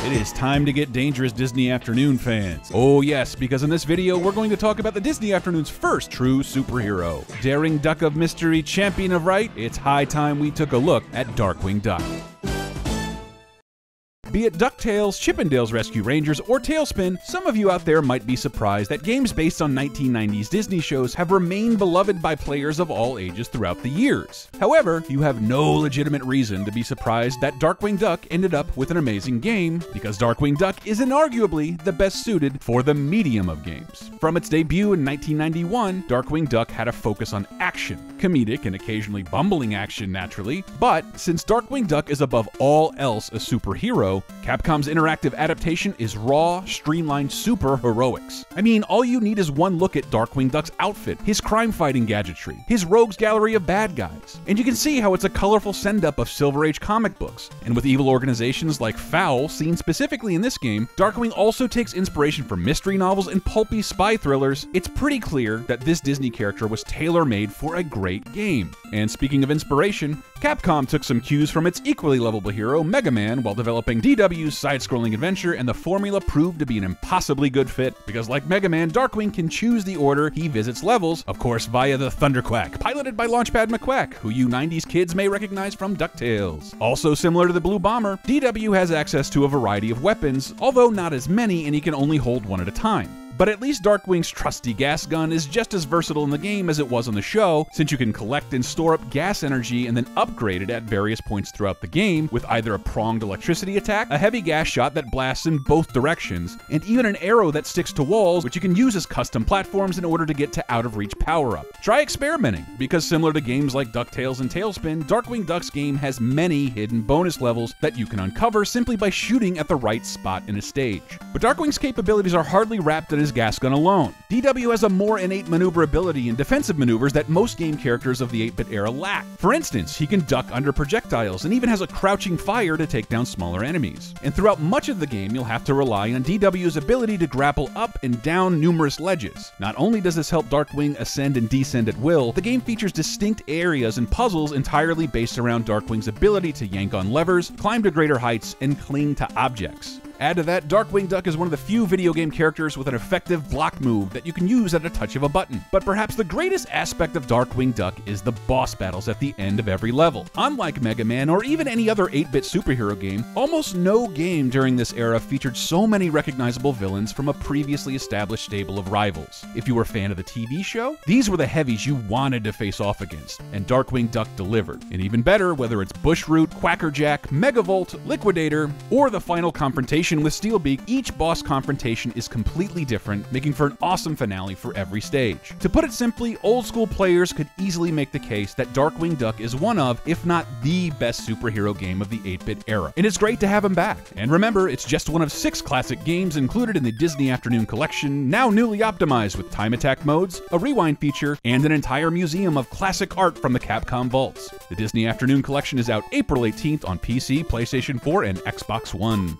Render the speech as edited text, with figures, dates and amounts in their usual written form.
It is time to get dangerous, Disney Afternoon fans. Oh yes, because in this video we're going to talk about the Disney Afternoon's first true superhero. Daring Duck of mystery, champion of right, it's high time we took a look at Darkwing Duck. Be it DuckTales, Chip 'n Dale's Rescue Rangers, or TaleSpin, some of you out there might be surprised that games based on 1990s Disney shows have remained beloved by players of all ages throughout the years. However, you have no legitimate reason to be surprised that Darkwing Duck ended up with an amazing game, because Darkwing Duck is inarguably the best suited for the medium of games. From its debut in 1991, Darkwing Duck had a focus on action, comedic and occasionally bumbling action naturally, but since Darkwing Duck is above all else a superhero, Capcom's interactive adaptation is raw, streamlined super heroics. I mean, all you need is one look at Darkwing Duck's outfit, his crime-fighting gadgetry, his rogues gallery of bad guys, and you can see how it's a colorful send-up of Silver Age comic books. And with evil organizations like Fowl seen specifically in this game, Darkwing also takes inspiration from mystery novels and pulpy spy thrillers. It's pretty clear that this Disney character was tailor-made for a great game. And speaking of inspiration, Capcom took some cues from its equally lovable hero, Mega Man, while developing DW's side-scrolling adventure, and the formula proved to be an impossibly good fit, because like Mega Man, Darkwing can choose the order he visits levels, of course via the Thunderquack, piloted by Launchpad McQuack, who you 90s kids may recognize from DuckTales. Also similar to the Blue Bomber, DW has access to a variety of weapons, although not as many, and he can only hold one at a time. But at least Darkwing's trusty gas gun is just as versatile in the game as it was on the show, since you can collect and store up gas energy and then upgrade it at various points throughout the game, with either a pronged electricity attack, a heavy gas shot that blasts in both directions, and even an arrow that sticks to walls, which you can use as custom platforms in order to get to out-of-reach power-up. Try experimenting, because similar to games like DuckTales and TaleSpin, Darkwing Duck's game has many hidden bonus levels that you can uncover simply by shooting at the right spot in a stage. But Darkwing's capabilities are hardly wrapped in his gas gun alone. DW has a more innate maneuverability and defensive maneuvers that most game characters of the 8-bit era lack. For instance, he can duck under projectiles and even has a crouching fire to take down smaller enemies. And throughout much of the game, you'll have to rely on DW's ability to grapple up and down numerous ledges. Not only does this help Darkwing ascend and descend at will, the game features distinct areas and puzzles entirely based around Darkwing's ability to yank on levers, climb to greater heights, and cling to objects. Add to that, Darkwing Duck is one of the few video game characters with an effective block move that you can use at a touch of a button. But perhaps the greatest aspect of Darkwing Duck is the boss battles at the end of every level. Unlike Mega Man or even any other 8-bit superhero game, almost no game during this era featured so many recognizable villains from a previously established stable of rivals. If you were a fan of the TV show, these were the heavies you wanted to face off against, and Darkwing Duck delivered. And even better, whether it's Bushroot, Quackerjack, Megavolt, Liquidator, or the final confrontation with Steelbeak, each boss confrontation is completely different, making for an awesome finale for every stage. To put it simply, old school players could easily make the case that Darkwing Duck is one of, if not the best superhero game of the 8-bit era. And it's great to have him back. And remember, it's just one of 6 classic games included in the Disney Afternoon collection, now newly optimized with time attack modes, a rewind feature, and an entire museum of classic art from the Capcom vaults. The Disney Afternoon collection is out April 18th on PC, PlayStation 4, and Xbox One.